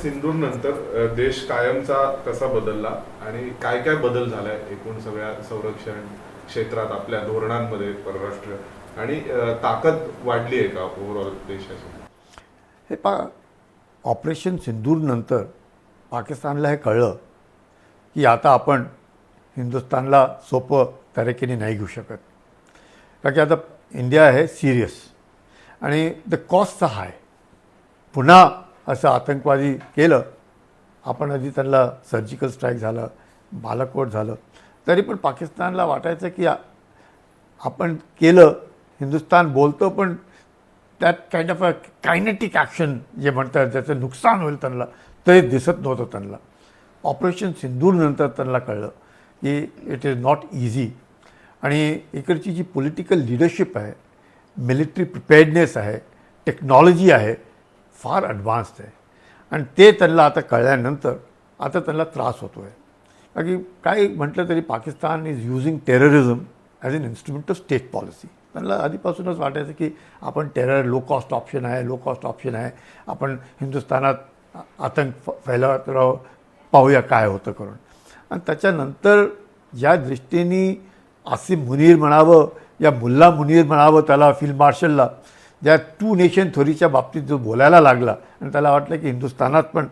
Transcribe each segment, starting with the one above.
सिंधू नंतर देश कायमचा कसा बदलला आणि काय काय बदल झालाय एकूण सगळ्या संरक्षण क्षेत्रात आपल्या धोरणांमध्ये परराष्ट्र आणि ताकद वाढली आहे का ओव्हरऑल देशाची? हे ऑपरेशन सिंदूर नंतर पाकिस्तानला हे कळलं की आता आपण हिंदुस्थानला सोपं तरीकेने नाही घेऊ शकत, कारण की आता इंडिया आहे सिरियस आणि द कॉस्टचा हाय. पुन्हा असं आतंकवादी केलं, आपण आधी त्यांना सर्जिकल स्ट्राईक झालं, बालाकोट झालं, तरी पण पाकिस्तानला वाटायचं की आपण केलं. हिंदुस्थान बोलतो पण त्यात kind of a kinetic action जे म्हणतात ज्याचं नुकसान होईल त्यांना, ते दिसत नव्हतं त्यांना. ऑपरेशन सिंदूरनंतर त्यांना कळलं की इट इज नॉट इझी. आणि इकडची जी पॉलिटिकल लिडरशिप आहे, मिलिटरी प्रिपेअर्डनेस आहे, टेक्नॉलॉजी आहे, फार ॲडव्हान्स्ड आहे. आणि ते त्यांना आता कळल्यानंतर आता त्यांना त्रास होतो आहे. कारण की काय म्हटलं तरी Pakistan is using terrorism as an instrument of state policy. त्यांना आधीपासूनच वाटायचं की आपण टेरर लो कॉस्ट ऑप्शन आहे, लो कॉस्ट ऑप्शन आहे, आपण हिंदुस्थानात आतंक फैलावत राहू, पाहूया काय होतं करून. आणि त्याच्यानंतर ज्या दृष्टीने आसिम मुनीर म्हणावं या मुल्ला मुनीर म्हणावं त्याला फील्ड मार्शलला, ज्या टू नेशन थ्योरीच्या बाबतीत जो बोलायला लागला आणि त्याला वाटलं की हिंदुस्थानात पण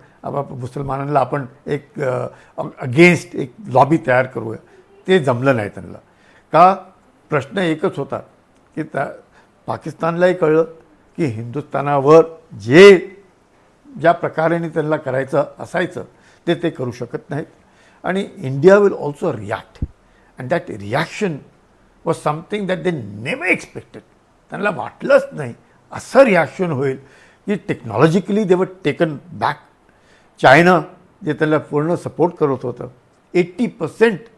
मुसलमानांना आपण एक अगेन्स्ट एक लॉबी तयार करूया, ते जमलं नाही त्यांना. का प्रश्न एकच होता की पाकिस्तानलाही कळलं की हिंदुस्थानावर ज्या प्रकारेने त्यांना करायचं असायचं ते करू शकत नाहीत. आणि India will also react and that reaction was something that they never expected. त्यांना वाटलंच नाही असं रिॲक्शन होईल की technologically they were taken back. China जे त्यांना पूर्ण सपोर्ट करत होतं, 80%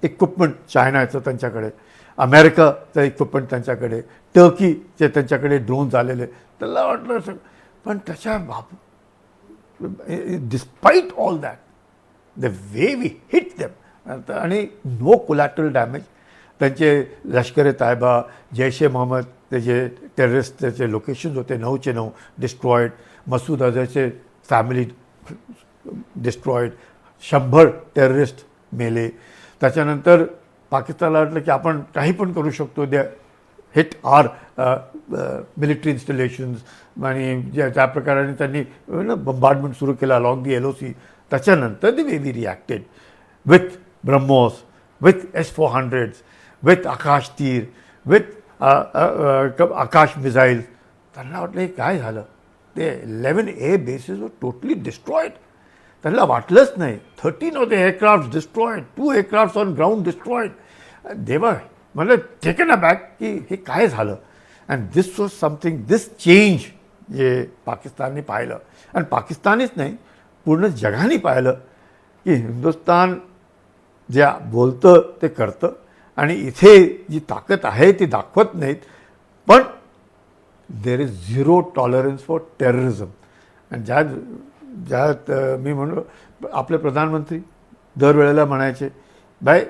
इक्विपमेंट चायनाचं त्यांच्याकडे, अमेरिकाचं इक्विपमेंट त्यांच्याकडे, टर्कीचे त्यांच्याकडे ड्रोन्स आलेले, त्याला वाटलं असं. पण त्याच्या despite all that the way we hit them आणि नो कोलॅटरल डॅमेज. त्यांचे लष्कर तायबा, जैश ए मोहम्मद, ते जे टेररिस्ट त्याचे लोकेशन्स होते 9चे 9 डिस्ट्रॉईड, मसूद अझरचे फॅमिली डिस्ट्रॉईड, 100 टेररिस्ट मेले. त्याच्यानंतर पाकिस्तानला वाटलं की आपण काही पण करू शकतो, दे हिट आर मिलिटरी इन्स्टॉलेशन्स आणि ज्या प्रकाराने त्यांनी बंबार्डमेंट सुरू केला अलॉंग दी LOC. त्याच्यानंतर the way we reacted with BrahMos, with S-400s, with Akash Teer, with Akash missiles. त्यांना वाटलं हे काय झालं. ते 11A bases were totally destroyed. त्यांना वाटलंच नाही. 13 of the aircraft destroyed, 2 aircraft on ground destroyed. देवा म्हणजे टेकन अ बॅक की हे काय झालं. And this was something, this change जे पाकिस्तानने पाहिलं, आणि पाकिस्तानीच नाही पूर्ण जगाने पाहिलं की हिंदुस्थान जे बोलतं ते करतं आणि इथे जी ताकद आहे ती दाखवत नाहीत. पण there is zero tolerance for terrorism. आणि ज्यात मी म्हणलो आपले प्रधानमंत्री दरवेळेला म्हणायचे, by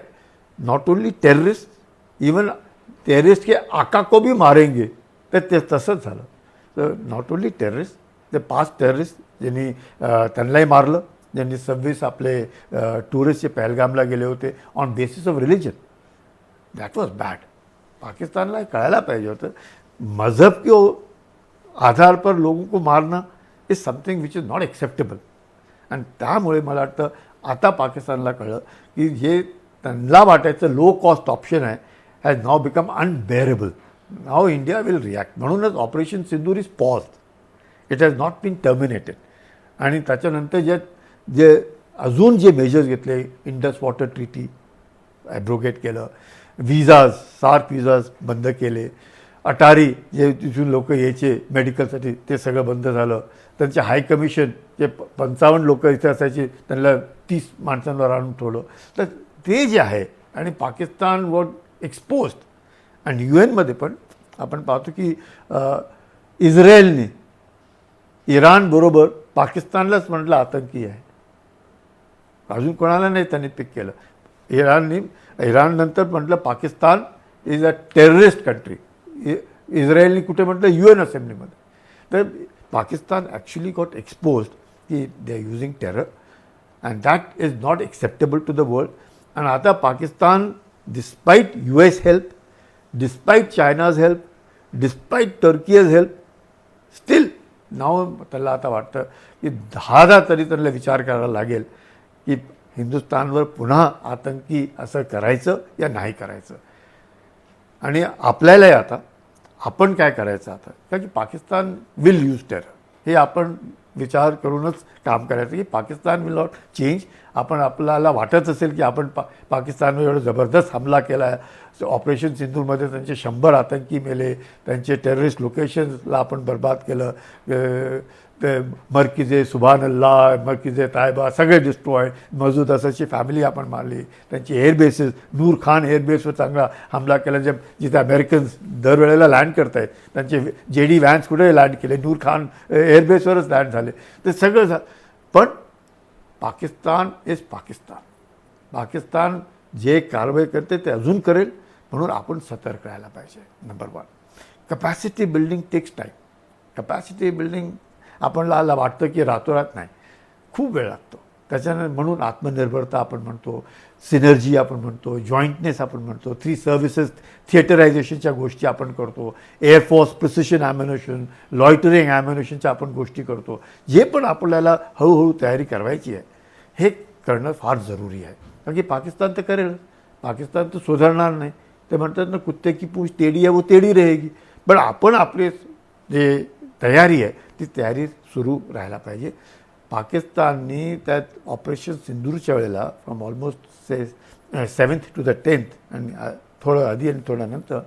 not only terrorist, even terrorist के आका को भी मारेंगे. तर ते तसंच झालं. तर नॉट ओनली टेररिस्ट, ते 5 टेररिस्ट ज्यांनी त्यांनाही मारलं, ज्यांनी 26 आपले टुरिस्ट जे पहलगामला गेले होते on basis of religion. That was bad. पाकिस्तानला कळायला पाहिजे होतं मजहब के आधार पर लोगों को मारना is something which is not acceptable. आणि त्यामुळे मला वाटतं आता पाकिस्तानला कळलं की जे त्यांना वाटायचं लो कॉस्ट ऑप्शन आहे has now become unbearable. Now India will react. म्हणूनच operation Sindoor is paused. It has not been terminated. आणि त्याच्यानंतर जे अजून जे मेजर्स घेतले, इंडस वॉटर ट्रीटी ॲब्रोगेट केलं, विजाज, सार्क विजाज बंद केले, अटारी जे तिथून लोक यायचे मेडिकलसाठी ते सगळं बंद झालं. त्यांचे हाय कमिशन जे 55 लोक इथे असायचे त्यांना 30 माणसांवर आणून ठेवलं. तर ते जे आहे आणि पाकिस्तान वॉज एक्सपोज्ड. आणि UN मध्ये पण आपण पाहतो की इस्रायलने इराणबरोबर पाकिस्तानलाच म्हटलं आतंकी आहे, अजून कोणाला नाही त्यांनी पिक केलं. इराणनंतर म्हटलं Pakistan is a terrorist country. इस्रायलनी कुठे म्हटलं UN असेंब्लीमध्ये. तर पाकिस्तान ॲक्च्युली गॉट एक्सपोज्ड की they are using terror and that is not acceptable to the world. आणि आता Pakistan despite US help, despite China's help, despite Turkey's help, still now त्याला आता वाटतं की 10दा तरी त्यांना विचार करायला लागेल की हिंदुस्थानवर पुन्हा आतंकी असं करायचं या नाही करायचं. आणि आपल्यालाही आता आपण काय करायचं आता, कारण की पाकिस्तान विल यूज टेरर, हे आपण विचार करूनच काम करायचं की पाकिस्तान विल नॉट चेंज. आपण आपल्याला वाटत असेल की आपण पाकिस्तानवर एवढा जबरदस्त हमला केला आहे, ऑपरेशन सिंधूरमध्ये त्यांचे 100 आतंकी मेले, त्यांचे टेररिस्ट लोकेशन्सला आपण बर्बाद केलं, ते मर्किजे सुभान अल्लाह, मर्किजे तायबा सगळे डिस्ट्रॉय, मसूद अझरची फॅमिली आपण मारली, त्यांची एअरबेसेस, नूर खान एअरबेसवर चांगला हमला केला, जिथे अमेरिकन्स दरवेळेला लँड करत आहेत, त्यांचे JD व्हॅन्स कुठे लँड केले, नूर खान एअरबेसवरच लँड झाले, ते सगळं. पण पाकिस्तान इज पाकिस्तान. पाकिस्तान जे कारवाई करते ते अजून करेल, म्हणून आपण सतर्क राहायला पाहिजे. Number 1, capacity building takes time. Capacity building आपल्याला वाटतं की रातोरात नाही, खूप वेळ लागतो. त्याच्यानं म्हणून आत्मनिर्भरता आपण म्हणतो, सिनर्जी आपण म्हणतो, जॉईंटनेस आपण म्हणतो, 3 सर्व्हिसेस थिएटरायझेशनच्या गोष्टी आपण करतो, एअरफोर्स प्रिसिशन ॲम्युनेशन, लॉयटरिंग ॲम्युनेशनच्या आपण गोष्टी करतो. जे पण आपल्याला हळूहळू तयारी करायची आहे हे करणं फार जरुरी आहे. कारण की पाकिस्तान तर करेल, पाकिस्तान तर सुधारणार नाही. ते म्हणतात ना, कुत्ते की पूंछ टेढ़ी है वो टेढ़ी रहेगी. पण आपण आपले जे तयारी आहे ती तयारी सुरू राहायला पाहिजे. पाकिस्ताननी त्यात ऑपरेशन सिंदूरच्या वेळेला from almost 7th to the 10th आणि थोडं आधी आणि थोडं नंतर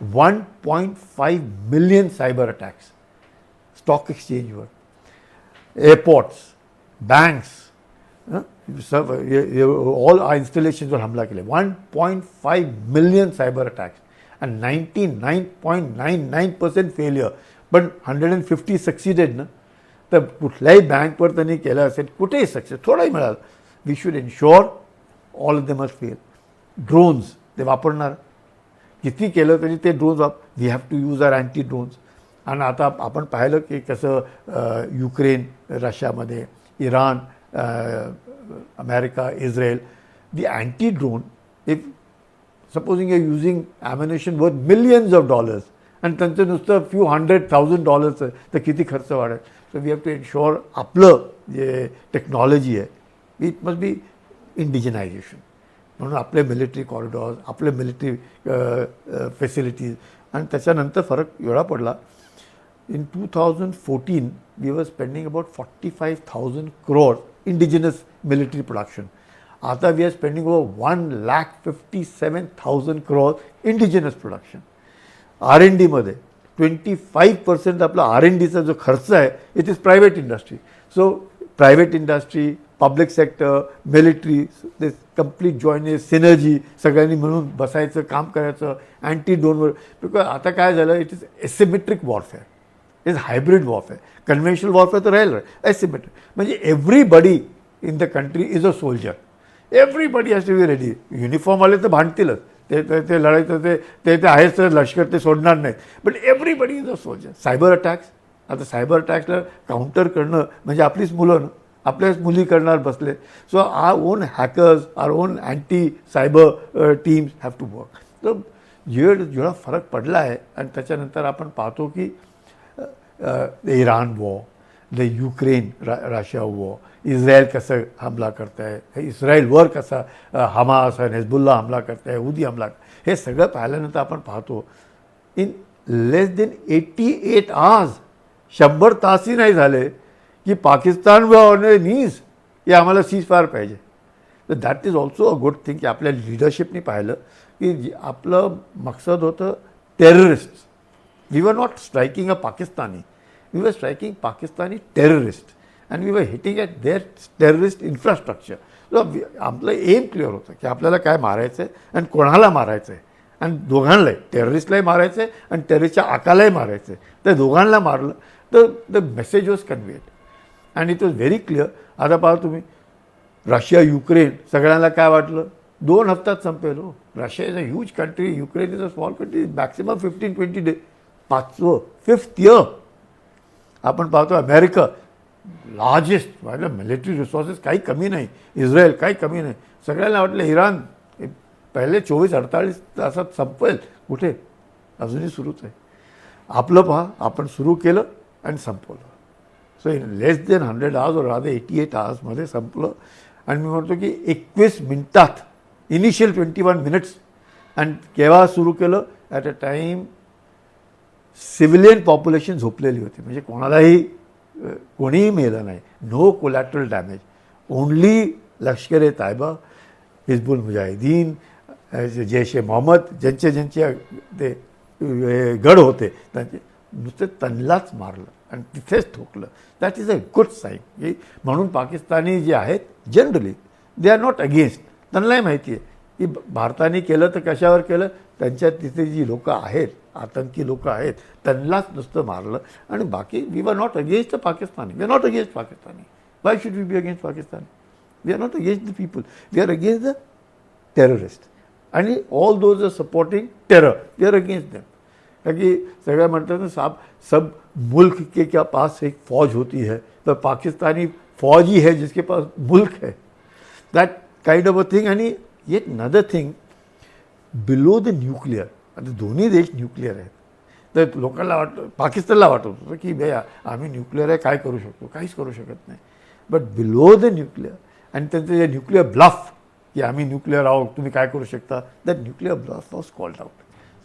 1.5 मिलियन सायबर अटॅक्स स्टॉक एक्सचेंजवर, एअरपोर्ट्स, बँक्स, ऑल इन्स्टॉलेशन्सवर हमला केले. 1.5 मिलियन सायबर अटॅक्स आणि 99.99% फेलियर. पण 150 सक्सिडेड ना. तर कुठल्याही बँकवर त्यांनी केलं असेल, कुठेही सक्सेस थोडाही मिळालं. We should ensure all of them must fail. Drones ते वापरणार, किती केलं तरी ते drones we have to use our anti drones. आणि आता आपण पाहिलं की कसं युक्रेन रशियामध्ये, Iran, America, Israel, the anti drone if supposing you using ammunition worth millions of dollars आणि त्यांचं नुसतं फ्यू $100,000 तर किती खर्च वाढेल. So we have to ensure आपलं जे टेक्नॉलॉजी आहे इट मस्ट बी इंडिजिनायझेशन. म्हणून आपले मिलिटरी कॉरिडॉर्स, आपले मिलिटरी फॅसिलिटीज. आणि त्याच्यानंतर फरक एवढा पडला. In 2014 we were spending about 45,000 crores indigenous military production. आता we are spending over 1,57,000 crores indigenous production. R&Dमध्ये 25% आपला R&Dचा जो खर्च आहे it is private industry. So private industry, public sector, military, this complete jointness, synergy, सगळ्यांनी मिळून बसायचं, काम करायचं अँटी ड्रोनवर. बिकॉज आता काय झालं, it is asymmetric warfare, is hybrid warfare. Conventional warfare तर राहील, एसिमेट्रिक म्हणजे everybody in the country is a soldier. Everybody has to be ready. युनिफॉर्मवाले तर भांडतीलच, ते लढायचं ते आहेच, तर लष्कर ते सोडणार नाहीत. But everybody is a soldier. Cyber attacks, आता सायबर अटॅक्सला काउंटर करणं म्हणजे आपलीच मुलं, आपल्याच मुली करणार बसले. So our own hackers, our own anti cyber teams have to work. तर जेवढा फरक पडला आहे. आणि त्याच्यानंतर आपण पाहतो की Iran war, the Ukraine Russia war, Israel कसं हमला करत आहे, इस्रायलवर कसा हमास आणि हिजबुल्ला हमला करत आहे, हुदी हमला, हे सगळं पाहिल्यानंतर आपण पाहतो इन लेस देन 88 hours, 100 तासही नाही झाले की पाकिस्तान नीज की आम्हाला सीज फायर पाहिजे. तर that is also a good thing की आपल्या लिडरशिपनी पाहिलं की आपलं मकसद होतं terrorist. We were not striking a Pakistani, we were striking Pakistani terrorist and we were hitting at their terrorist infrastructure. So आपलं एम क्लिअर होतं की आपल्याला काय मारायचं आहे आणि कोणाला मारायचं आहे. आणि दोघांनाही, टेररिस्टलाही मारायचं आहे आणि टेररिस्टच्या आकालाही मारायचं आहे. तर दोघांना मारलं तर the message was conveyed and it was very clear. आता पहा तुम्ही, रशिया युक्रेन सगळ्यांना काय वाटलं 2 हफ्त्यात संपेल. हो, Russia is a huge country, Ukraine is a small country, maximum 15-20 days. 5th year आपण पाहतो अमेरिका लार्जेस्ट म्हणजे मिलिटरी रिसोर्सेस काही कमी नाही, इस्रायल काही कमी नाही. सगळ्यांना वाटलं इराण पहिले 24-48 तासात संपेल, कुठे अजूनही सुरूच आहे. आपलं पहा, आपण सुरू केलं आणि संपवलं. So in less than 100 hours और रादर 88 hours संपलं. आणि मी म्हणतो की 21 मिनिटात, इनिशियल 21 minutes. आणि केव्हा सुरू केलं? At a time civilian population झोपलेली होती, म्हणजे कोणालाही कोणीही मेलं नाही. No collateral damage. ओनली लष्कर ए तायबा, हिजबुल मुजाहिदीन, जैश ए मोहम्मद, ज्यांचे ते गड होते त्यांचे नुसते त्यांनाच मारलं आणि तिथेच ठोकलं. That is a good sign. की म्हणून पाकिस्तानी जे आहेत generally they are not against. त्यांनाही माहिती आहे की भारताने केलं तर कशावर केलं, त्यांच्या तिथे जी लोकं आहेत, आतंकी लोकं आहेत, त्यांनाच नुसतं मारलं. आणि बाकी we are not against the Pakistani. We are not against Pakistani. Why should we be against Pakistan? We are not against the people. We are against the terrorist. आणि all those are supporting terror, we are against them. कारण की सगळ्या म्हणतात ना, सब मुल्क के क्या pass एक फौज होती है, तो पाकिस्तानी फौज ही है जिसके पास मुल्क है. That kind of a thing. आणि येट नदर थिंग, बिलो द न्यूक्लिअर, आता दोन्ही देश न्यूक्लिअर आहेत. तर लोकांना वाटतं, पाकिस्तानला वाटत होतं की भैया आम्ही न्यूक्लिअर आहे, काय करू शकतो? काहीच करू शकत नाही. बट बिलो द न्यूक्लिअर, आणि त्यांचं जे न्यूक्लिअर ब्लफ, की आम्ही न्यूक्लिअर आहोत, तुम्ही काय करू शकता, that nuclear bluff was called out.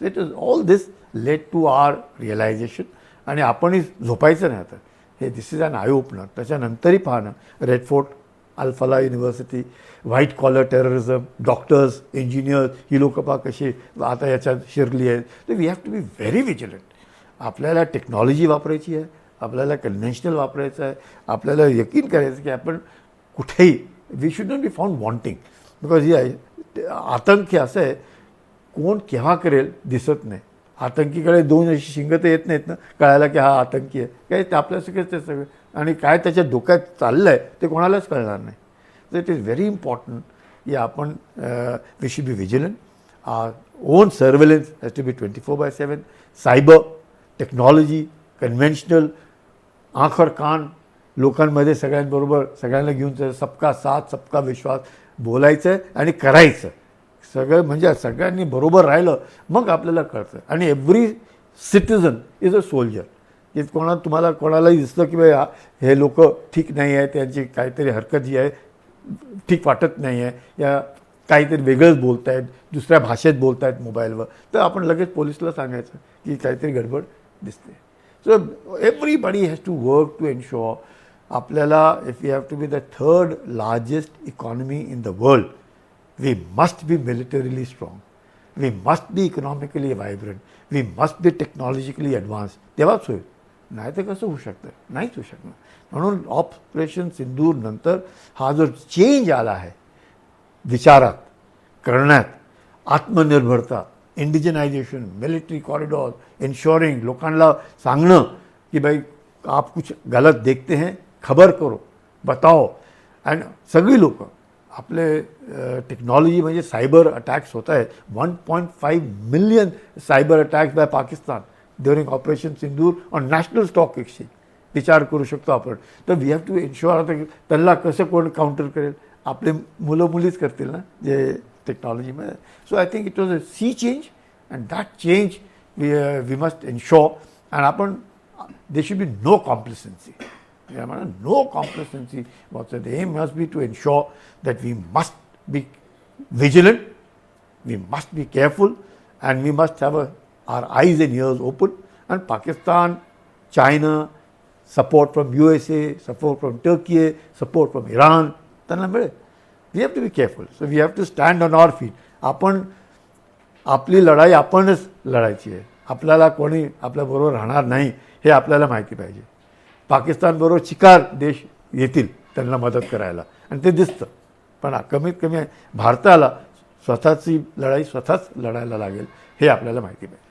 So it is all this led to our realisation. आणि आपणही झोपायचं नाही आता. हे this is an eye opener. त्याच्यानंतरही पाहणं, red fort, Alfalah university, white collar terrorism, doctors, engineers, ही लोकं पहा कशी आता याच्यात शिरली आहेत. तर we have to be very vigilant. आपल्याला टेक्नॉलॉजी वापरायची आहे, आपल्याला कन्व्हेन्शनल वापरायचं आहे, आपल्याला यकीन करायचं की आपण कुठेही we should not be found wanting. Because ही आतंक हे असं आहे, कोण केव्हा करेल दिसत नाही. आतंकीकडे दोन अशी शिंगं तर येत नाहीत ना कळायला की हा आतंकी आहे, काय ते आपल्यासारखेच ते सगळं. आणि काय त्याच्या डोक्यात चाललं आहे ते कोणालाच कळणार नाही. So it is very important की आपण we should be vigilant. Our own surveillance has to be 24/7. Cyber technology, conventional, आँख और कान, लोकांमध्ये सगळ्यांबरोबर सगळ्यांना घेऊन सबका साथ सबका विश्वास बोलायचं आहे आणि करायचं सगळं. म्हणजे सगळ्यांनी बरोबर राहिलं मग आपल्याला कळतं. आणि every citizen is a soldier. की तुम्हाला कोणालाही दिसलं की बाई हे लोक ठीक नाही आहे, त्यांची काहीतरी हरकत जी आहे ठीक वाटत नाही आहे, या काहीतरी वेगळंच बोलत आहेत, दुसऱ्या भाषेत बोलत आहेत मोबाईलवर, तर आपण लगेच पोलिसला सांगायचं की काहीतरी गडबड दिसते. So everybody has to work to ensure आपल्याला, if you have to be the third largest economy in the world, we must be militarily strong, we must be economically vibrant, we must be technologically advanced. तेव्हाच होईल. नाही तर कसं होऊ शकतं? नाहीच होऊ शकणार. म्हणून ऑपरेशन सिंदूर नंतर हा जो चेंज आला आहे विचारात, करण्यात, आत्मनिर्भरता, इंडिजनायझेशन, मिलिटरी कॉरिडॉर, इन्श्योरिंग, लोकांना सांगणं की भाई आप कुछ गलत देखते हैं खबर करो, बताओ. आणि सगळी लोकं आपले टेक्नॉलॉजी म्हणजे सायबर अटॅक्स होत आहेत. 1.5 million cyber attacks by Pakistan during operation Sindoor on national stock exchange. विचार करू शकतो आपण. तर वी हॅव टू इन्शुअर आता त्यांना कसं कोण काउंटर करेल? आपले मुलं मुलीच करतील ना जे टेक्नॉलॉजीमध्ये. So I think it was a sea change and that change we must ensure. And आपण they should be no complacency. No complacency whatsoever. The aim must be to ensure that we must be vigilant, we must be careful, and we must have our eyes and ears open. And Pakistan, China, support from USA, support from Turkey, support from Iran, त्यांना मिळेल. We have to be careful. So we have to stand on our feet. आपण आपली लढाई आपणच लढायची आहे. आपल्याला कोणी आपल्याबरोबर राहणार नाही हे आपल्याला माहिती पाहिजे. पाकिस्तानबरोबर चिकार देश येतील त्यांना मदत करायला आणि ते दिसतं. पण कमीत कमी भारताला स्वतःची लढाई स्वतःच लढायला लागेल हे आपल्याला माहिती पाहिजे.